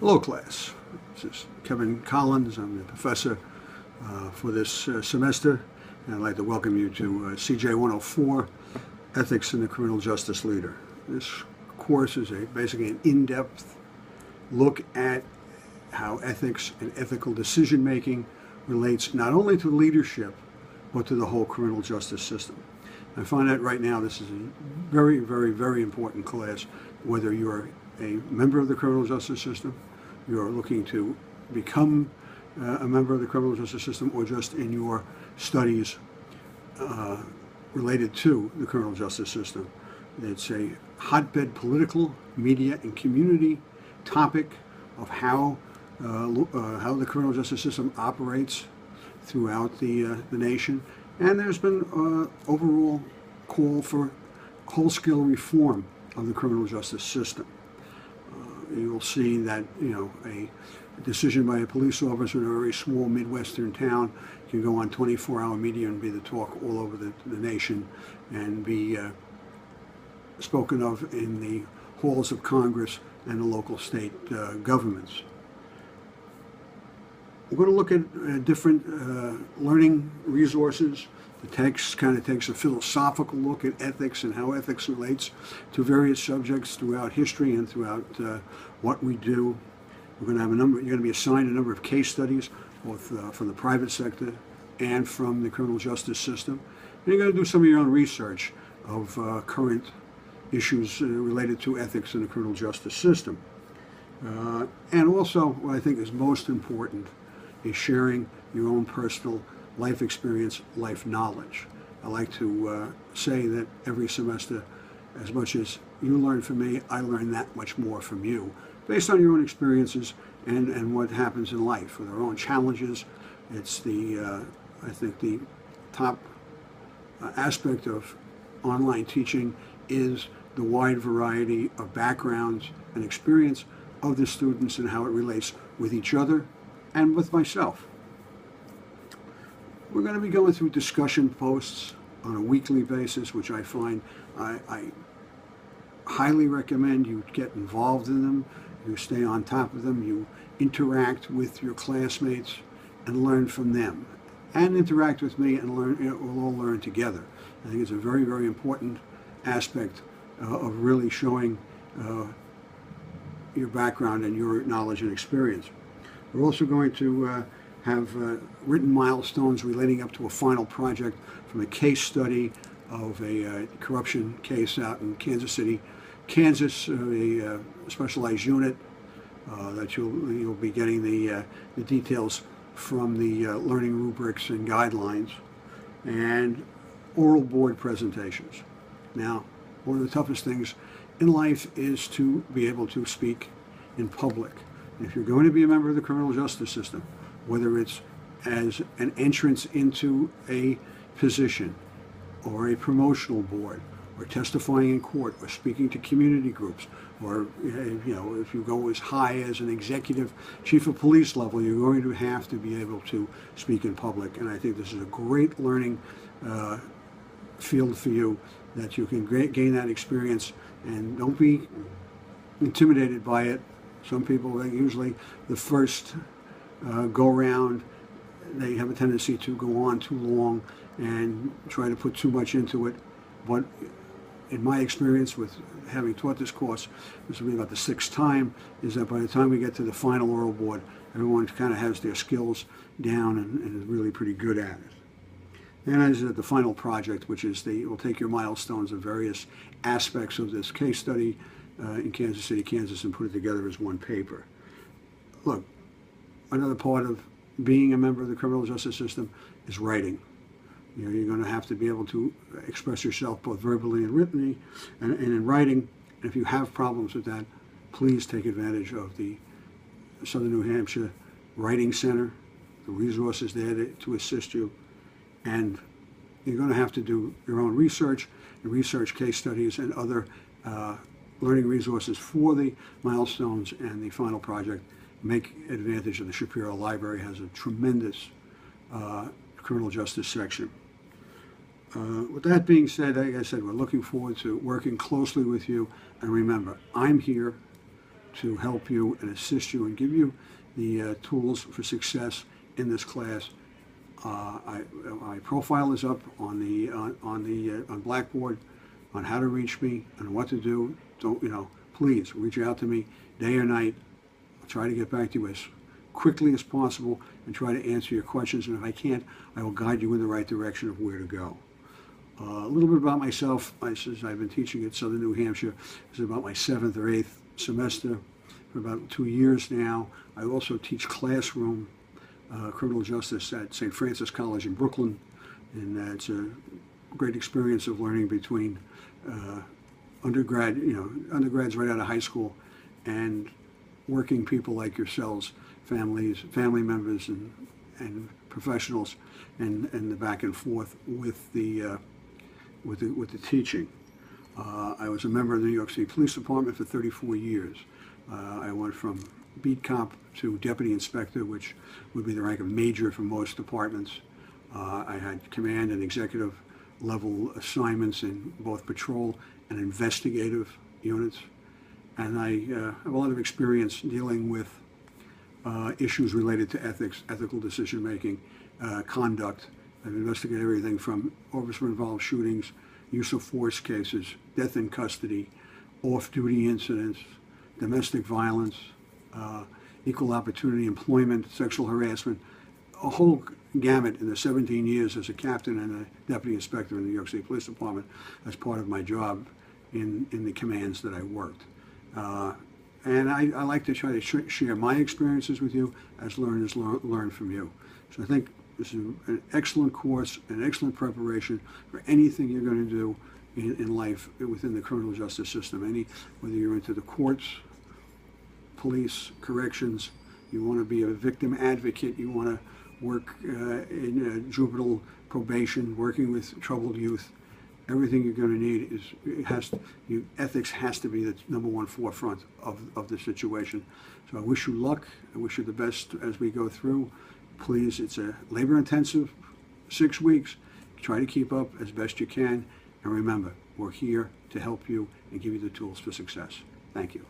Hello class, this is Kevin Collins. I'm the professor for this semester, and I'd like to welcome you to CJ 104, Ethics in the Criminal Justice Leader. This course is basically an in-depth look at how ethics and ethical decision making relates not only to leadership but to the whole criminal justice system. I find that right now this is a very, very, very important class, whether you're a member of the criminal justice system, you're looking to become a member of the criminal justice system, or just in your studies related to the criminal justice system. It's a hotbed political, media, and community topic of how the criminal justice system operates throughout the nation. And there's been overall call for whole-scale reform of the criminal justice system. You'll see that, a decision by a police officer in a very small Midwestern town can go on 24-hour media and be the talk all over the nation and be spoken of in the halls of Congress and the local state governments. We're going to look at different learning resources. The text kind of takes a philosophical look at ethics and how ethics relates to various subjects throughout history and throughout what we do. We're going to have you're going to be assigned a number of case studies, both from the private sector and from the criminal justice system. And you're going to do some of your own research of current issues related to ethics in the criminal justice system. And also, what I think is most important is sharing your own personal life experience, life knowledge. I like to say that every semester, as much as you learn from me, I learn that much more from you, based on your own experiences and what happens in life with our own challenges. It's I think the top aspect of online teaching is the wide variety of backgrounds and experience of the students and how it relates with each other and with myself. We're going to be going through discussion posts on a weekly basis, which I find I highly recommend you get involved in them, you stay on top of them, you interact with your classmates and learn from them, and interact with me and learn. We'll all learn together. I think it's a very, very important aspect of really showing your background and your knowledge and experience. We're also going to have written milestones relating up to a final project from a case study of a corruption case out in Kansas City, Kansas, a specialized unit that you'll be getting the details from the learning rubrics and guidelines, and oral board presentations. Now, one of the toughest things in life is to be able to speak in public. If you're going to be a member of the criminal justice system, whether it's as an entrance into a position or a promotional board or testifying in court or speaking to community groups, or if you go as high as an executive chief of police level, you're going to have to be able to speak in public. And I think this is a great learning field for you, that you can gain that experience, and don't be intimidated by it. Some people, usually the first go around, they have a tendency to go on too long and try to put too much into it. But in my experience with having taught this course, this will be about the 6th time, is that by the time we get to the final oral board, everyone kind of has their skills down and is really pretty good at it. And as the final project, which is we'll take your milestones of various aspects of this case study in Kansas City, Kansas, and put it together as one paper. Look, another part of being a member of the criminal justice system is writing. You're going to have to be able to express yourself both verbally and written and in writing. And if you have problems with that, please take advantage of the Southern New Hampshire Writing Center, the resources there to assist you. And you're going to have to do your own research and research case studies and other learning resources for the milestones and the final project. Make advantage of the Shapiro Library. Has a tremendous criminal justice section. With that being said, like I said, we're looking forward to working closely with you. And remember, I'm here to help you and assist you and give you the tools for success in this class. My profile is up on on Blackboard on how to reach me and what to do. Don't please reach out to me day or night. I'll try to get back to you as quickly as possible and try to answer your questions. And if I can't, I will guide you in the right direction of where to go. A little bit about myself. I've been teaching at Southern New Hampshire. This is about my 7th or 8th semester for about 2 years now. I also teach classroom criminal justice at St. Francis College in Brooklyn, and it's a great experience of learning between undergrads right out of high school and working people like yourselves, family members, and professionals, and the back and forth with the teaching. I was a member of the New York City Police Department for 34 years. I went from beat cop to deputy inspector, which would be the rank of major for most departments. I had command and executive level assignments in both patrol and investigative units. And I have a lot of experience dealing with issues related to ethics, ethical decision making, conduct. I've investigated everything from officer-involved shootings, use of force cases, death in custody, off-duty incidents, domestic violence, equal opportunity employment, sexual harassment, a whole gamut in the 17 years as a captain and a deputy inspector in the New York City Police Department as part of my job in the commands that I worked. And I like to try to share my experiences with you as learners learn from you. So I think this is an excellent course, an excellent preparation for anything you're going to do in life within the criminal justice system. Whether you're into the courts, police, corrections, you want to be a victim advocate, you want to work in juvenile probation, working with troubled youth. Everything you're going to need ethics has to be the #1 forefront of the situation. So I wish you luck. I wish you the best as we go through. Please, it's a labor-intensive 6 weeks. Try to keep up as best you can. And remember, we're here to help you and give you the tools for success. Thank you.